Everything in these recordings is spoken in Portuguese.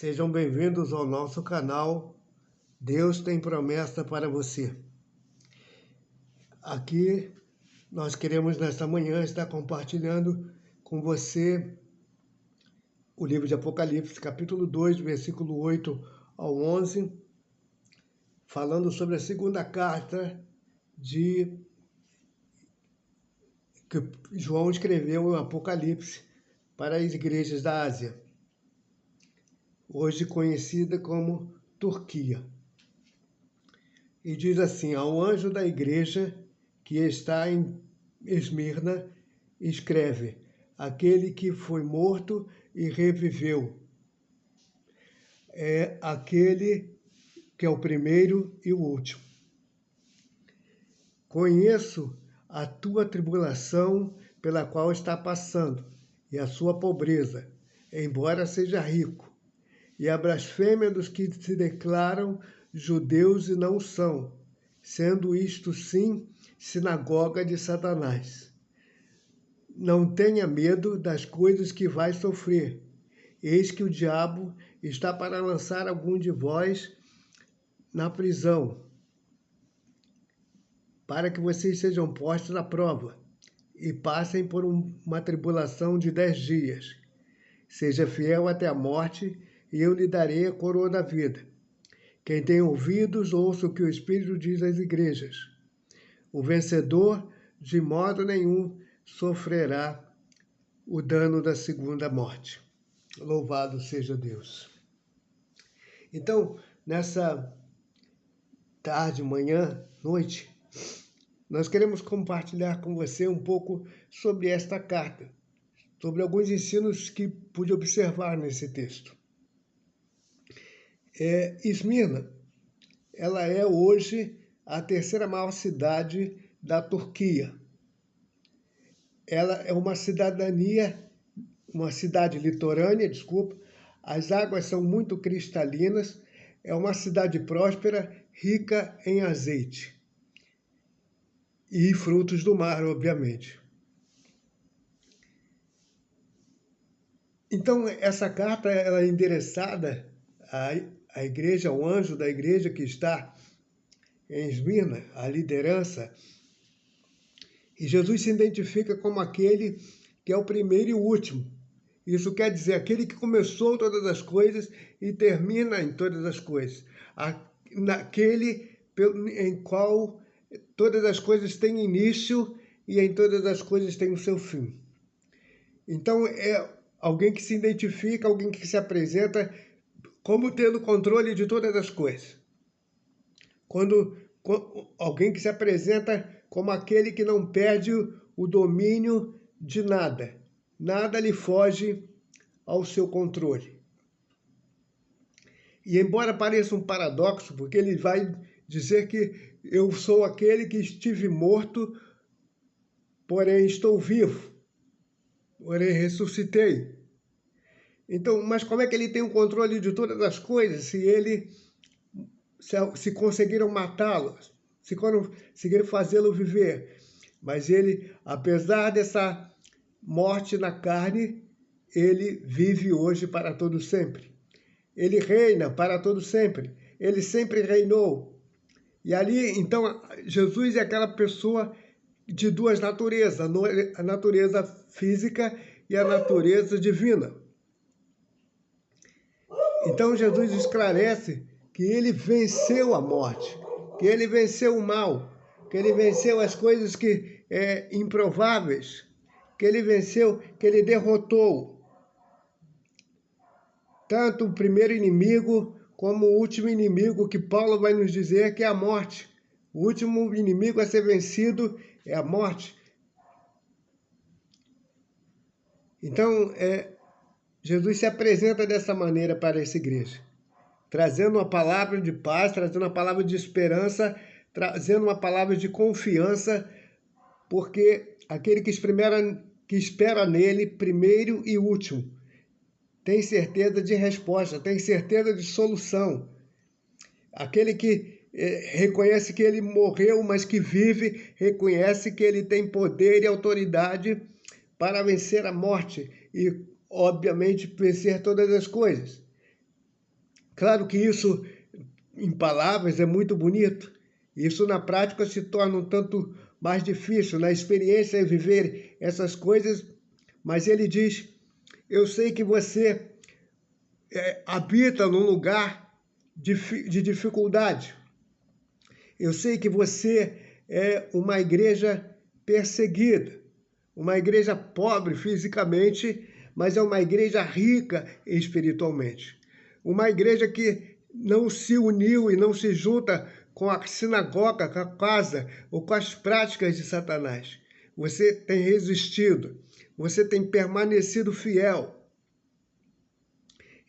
Sejam bem-vindos ao nosso canal Deus tem promessa para você. Aqui nós queremos nesta manhã estar compartilhando com você o livro de Apocalipse, capítulo 2, versículo 8 ao 11, falando sobre a segunda carta que João escreveu em Apocalipse para as igrejas da Ásia, hoje conhecida como Turquia. E diz assim: ao anjo da igreja que está em Esmirna, escreve: aquele que foi morto e reviveu. É aquele que é o primeiro e o último. Conheço a tua tribulação pela qual está passando, e a sua pobreza, embora seja rico, e a blasfêmia dos que se declaram judeus e não são, sendo isto sim sinagoga de Satanás. Não tenha medo das coisas que vai sofrer. Eis que o diabo está para lançar algum de vós na prisão, para que vocês sejam postos à prova e passem por uma tribulação de 10 dias. Seja fiel até a morte, e eu lhe darei a coroa da vida. Quem tem ouvidos, ouça o que o Espírito diz às igrejas. O vencedor, de modo nenhum, sofrerá o dano da segunda morte. Louvado seja Deus. Então, nessa tarde, manhã, noite, nós queremos compartilhar com você um pouco sobre esta carta, sobre alguns ensinos que pude observar nesse texto. Esmirna, ela é hoje a terceira maior cidade da Turquia. Ela é uma cidade litorânea, as águas são muito cristalinas, é uma cidade próspera, rica em azeite e frutos do mar, obviamente. Então, essa carta ela é endereçada à igreja, ao anjo da igreja que está em Esmirna, a liderança. E Jesus se identifica como aquele que é o primeiro e o último. Isso quer dizer, aquele que começou todas as coisas e termina em todas as coisas. Naquele em qual todas as coisas têm início e em todas as coisas têm o seu fim. Então, é alguém que se identifica, alguém que se apresenta como tendo controle de todas as coisas. Alguém que se apresenta como aquele que não perde o domínio de nada. Nada lhe foge ao seu controle. E embora pareça um paradoxo, porque ele vai dizer que eu sou aquele que estive morto, porém estou vivo, porém ressuscitei. Então, mas como é que ele tem o controle de todas as coisas se conseguiram matá-lo, se conseguiram fazê-lo viver? Mas ele, apesar dessa morte na carne, ele vive hoje para todo sempre. Ele reina para todo sempre. Ele sempre reinou. E ali, então, Jesus é aquela pessoa de duas naturezas, a natureza física e a natureza divina. Então, Jesus esclarece que ele venceu a morte, que ele venceu o mal, que ele venceu as coisas improváveis, que ele venceu, que ele derrotou tanto o primeiro inimigo como o último inimigo, que Paulo vai nos dizer que é a morte. O último inimigo a ser vencido é a morte. Então, Jesus se apresenta dessa maneira para essa igreja, trazendo uma palavra de paz, trazendo uma palavra de esperança, trazendo uma palavra de confiança, porque aquele que espera nele, primeiro e último, tem certeza de resposta, tem certeza de solução. Aquele que reconhece que ele morreu, mas que vive, reconhece que ele tem poder e autoridade para vencer a morte e, obviamente, vencer todas as coisas. Claro que isso, em palavras, é muito bonito. Isso na prática se torna um tanto mais difícil, na experiência é viver essas coisas, mas ele diz: eu sei que você habita num lugar de dificuldade. Eu sei que você é uma igreja perseguida, uma igreja pobre fisicamente, mas é uma igreja rica espiritualmente. Uma igreja que não se uniu e não se junta com a sinagoga, com a casa ou com as práticas de Satanás. Você tem resistido, você tem permanecido fiel.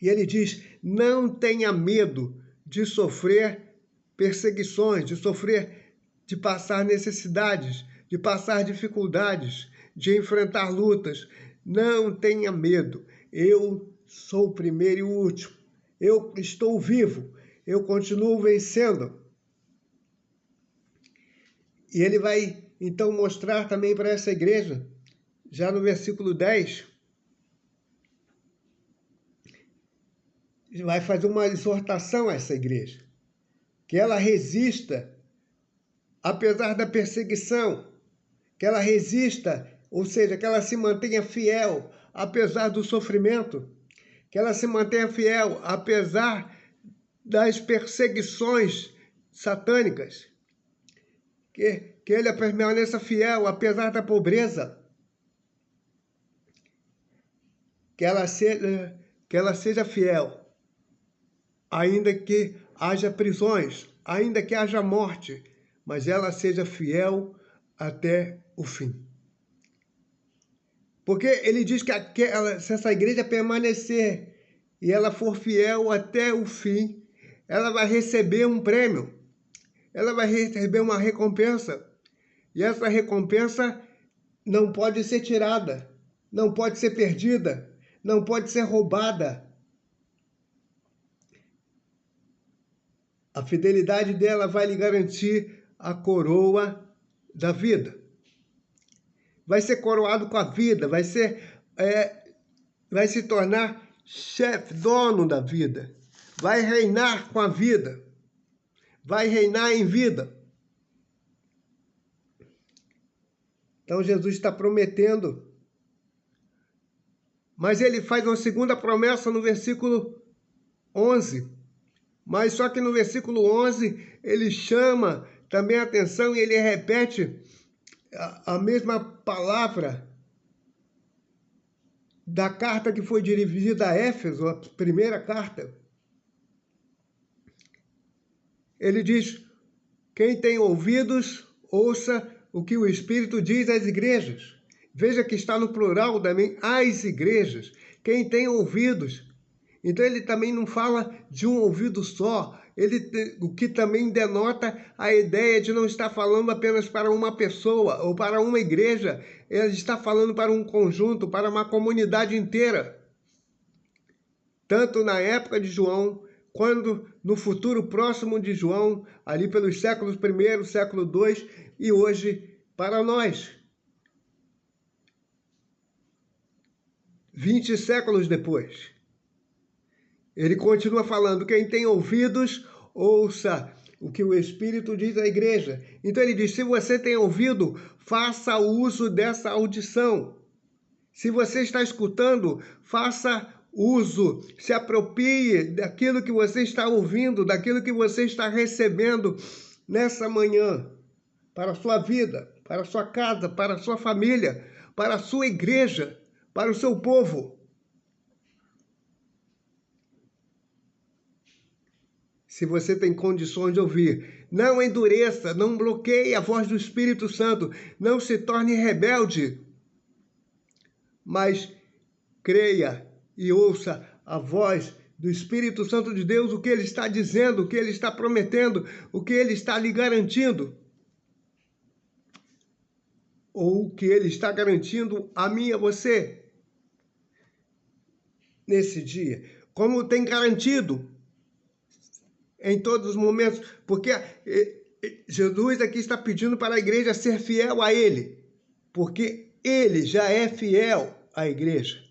E ele diz: não tenha medo de sofrer perseguições, de passar necessidades, de passar dificuldades, de enfrentar lutas. Não tenha medo. Eu sou o primeiro e o último. Eu estou vivo. Eu continuo vencendo. E ele vai então mostrar também para essa igreja, já no versículo 10, vai fazer uma exortação a essa igreja, que ela resista apesar da perseguição, que ela resista, ou seja, que ela se mantenha fiel apesar do sofrimento, que ela se mantenha fiel apesar das perseguições satânicas, que ele permaneça fiel apesar da pobreza, que ela seja fiel, ainda que haja prisões, ainda que haja morte, mas ela seja fiel até o fim. Porque ele diz que se essa igreja permanecer e ela for fiel até o fim, ela vai receber um prêmio, ela vai receber uma recompensa. E essa recompensa não pode ser tirada, não pode ser perdida, não pode ser roubada. A fidelidade dela vai lhe garantir a coroa da vida. Vai ser coroado com a vida, vai se tornar chefe, dono da vida. Vai reinar com a vida. Vai reinar em vida. Então Jesus está prometendo. Mas ele faz uma segunda promessa no versículo 11. Mas só que no versículo 11 ele chama também a atenção e ele repete a mesma palavra da carta que foi dirigida a Éfeso, a primeira carta. Ele diz: quem tem ouvidos, ouça o que o Espírito diz às igrejas. Veja que está no plural também, as igrejas. Quem tem ouvidos. Então ele também não fala de um ouvido só, o que também denota a ideia de não estar falando apenas para uma pessoa ou para uma igreja, ele está falando para um conjunto, para uma comunidade inteira. Tanto na época de João, quando no futuro próximo de João, ali pelos séculos I, século II e hoje para nós. 20 séculos depois. Ele continua falando: quem tem ouvidos, ouça o que o Espírito diz à igreja. Então ele diz: se você tem ouvido, faça uso dessa audição. Se você está escutando, faça uso, se aproprie daquilo que você está ouvindo, daquilo que você está recebendo nessa manhã, para a sua vida, para a sua casa, para a sua família, para a sua igreja, para o seu povo. Se você tem condições de ouvir, não endureça, não bloqueie a voz do Espírito Santo, não se torne rebelde, mas creia e ouça a voz do Espírito Santo de Deus, o que ele está dizendo, o que ele está prometendo, o que ele está lhe garantindo, ou o que ele está garantindo a mim e a você nesse dia, como tem garantido em todos os momentos, porque Jesus aqui está pedindo para a igreja ser fiel a ele, porque ele já é fiel à igreja.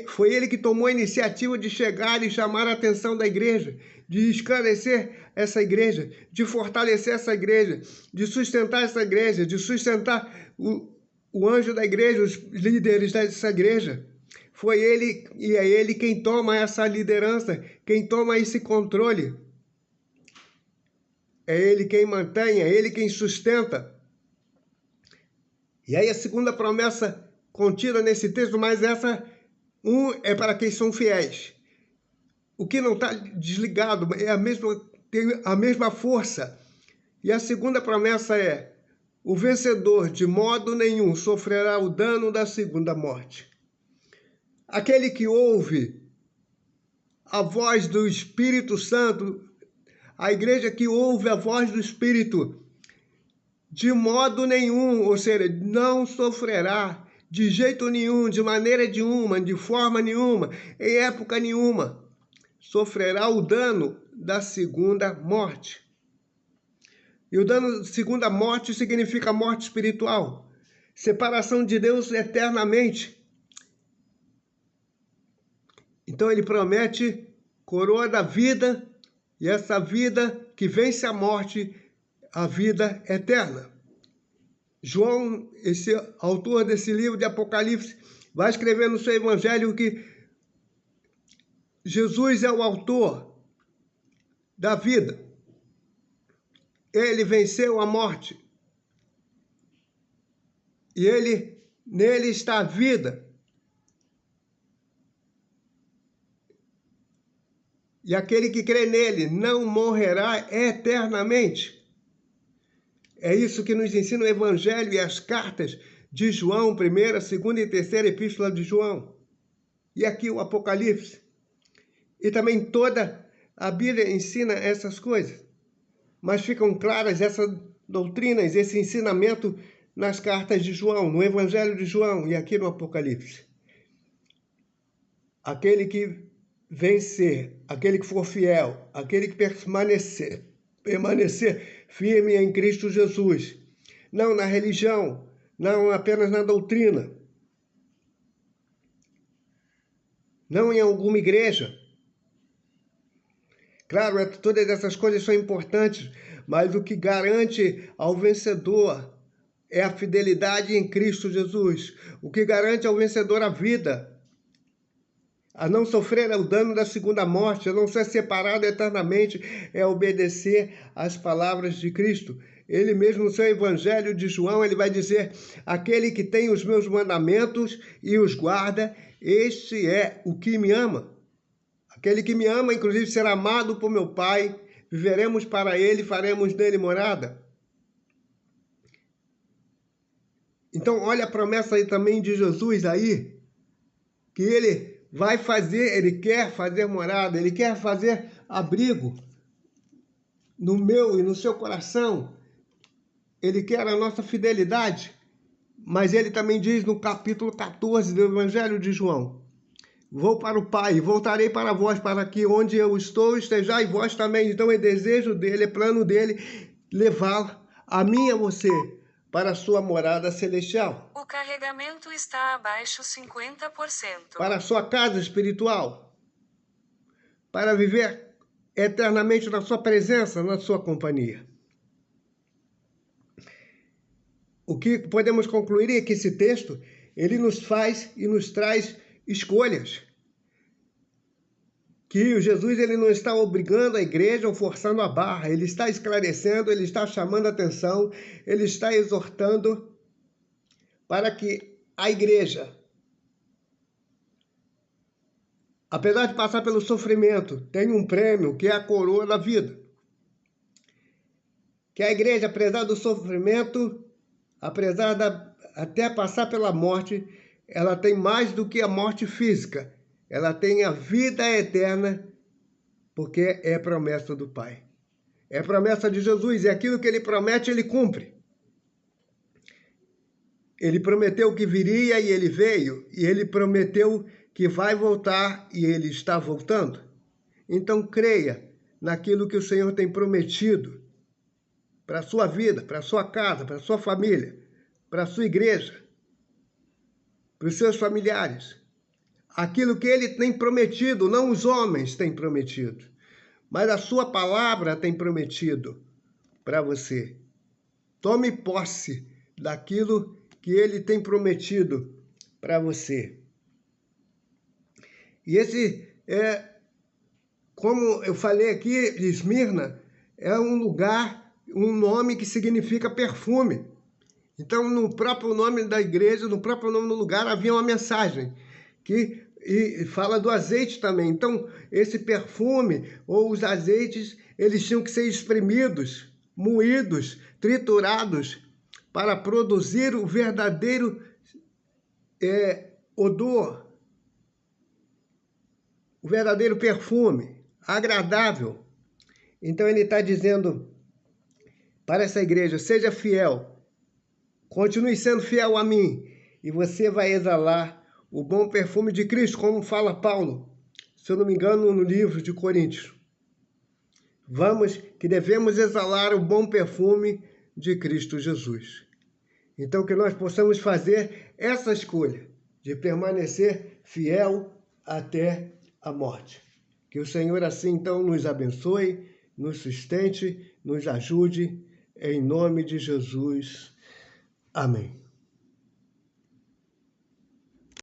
Foi ele que tomou a iniciativa de chegar e chamar a atenção da igreja, de esclarecer essa igreja, de fortalecer essa igreja, de sustentar essa igreja, de sustentar o anjo da igreja, os líderes dessa igreja. Foi ele e é ele quem toma essa liderança, quem toma esse controle. É ele quem mantém, é ele quem sustenta. E aí a segunda promessa contida nesse texto, mas essa é para quem são fiéis. O que não está desligado tem a mesma força. E a segunda promessa é: o vencedor de modo nenhum sofrerá o dano da segunda morte. Aquele que ouve a voz do Espírito Santo, a igreja que ouve a voz do Espírito, de modo nenhum, ou seja, não sofrerá de jeito nenhum, de maneira nenhuma, de forma nenhuma, em época nenhuma, sofrerá o dano da segunda morte. E o dano da segunda morte significa morte espiritual, separação de Deus eternamente. Então ele promete coroa da vida, e essa vida que vence a morte, a vida eterna. João, esse autor desse livro de Apocalipse, vai escrever no seu evangelho que Jesus é o autor da vida. Ele venceu a morte. E nele está a vida. E aquele que crê nele não morrerá eternamente. É isso que nos ensina o Evangelho e as cartas de João, 1ª, 2ª e 3ª Epístola de João. E aqui o Apocalipse. E também toda a Bíblia ensina essas coisas. Mas ficam claras essas doutrinas, esse ensinamento nas cartas de João, no Evangelho de João e aqui no Apocalipse. Aquele que vencer, aquele que for fiel, aquele que permanecer firme em Cristo Jesus, não na religião, não apenas na doutrina, não em alguma igreja. Claro, todas essas coisas são importantes, mas o que garante ao vencedor é a fidelidade em Cristo Jesus. O que garante ao vencedor a vida, a não sofrer o dano da segunda morte, a não ser separado eternamente, é obedecer às palavras de Cristo. Ele mesmo no seu Evangelho de João, ele vai dizer: aquele que tem os meus mandamentos e os guarda, este é o que me ama. Aquele que me ama, inclusive, será amado por meu Pai, viveremos para ele, faremos nele morada. Então, olha a promessa aí também de Jesus aí, que ele vai fazer, ele quer fazer morada, ele quer fazer abrigo no meu e no seu coração. Ele quer a nossa fidelidade, mas ele também diz no capítulo 14 do Evangelho de João: vou para o Pai, voltarei para vós, para que onde eu estou estejais vós também. Então é desejo dele, é plano dele levar a mim e a você para a sua morada celestial. O carregamento está abaixo 50%. Para a sua casa espiritual. Para viver eternamente na sua presença, na sua companhia. O que podemos concluir é que esse texto, ele nos faz e nos traz escolhas. Que Jesus, ele não está obrigando a igreja ou forçando a barra, ele está esclarecendo, ele está chamando a atenção, ele está exortando para que a igreja, apesar de passar pelo sofrimento, tenha um prêmio que é a coroa da vida. Que a igreja, apesar do sofrimento, apesar até passar pela morte, ela tem mais do que a morte física. Ela tem a vida eterna, porque é promessa do Pai. É promessa de Jesus, e aquilo que ele promete, ele cumpre. Ele prometeu que viria e ele veio, e ele prometeu que vai voltar e ele está voltando. Então creia naquilo que o Senhor tem prometido para a sua vida, para a sua casa, para a sua família, para a sua igreja, para os seus familiares. aquilo que ele tem prometido, não os homens têm prometido, mas a sua palavra tem prometido para você. Tome posse daquilo que ele tem prometido para você. E esse como eu falei aqui, Esmirna é um lugar, um nome que significa perfume. Então, no próprio nome da igreja, no próprio nome do lugar, havia uma mensagem e fala do azeite também. Então, esse perfume ou os azeites, eles tinham que ser espremidos, moídos, triturados para produzir o verdadeiro odor, o verdadeiro perfume, agradável. Então, ele está dizendo para essa igreja, seja fiel, continue sendo fiel a mim, e você vai exalar o bom perfume de Cristo, como fala Paulo, se eu não me engano, no livro de Coríntios. Que devemos exalar o bom perfume de Cristo Jesus. Então, que nós possamos fazer essa escolha de permanecer fiel até a morte. Que o Senhor assim, então, nos abençoe, nos sustente, nos ajude, em nome de Jesus. Amém.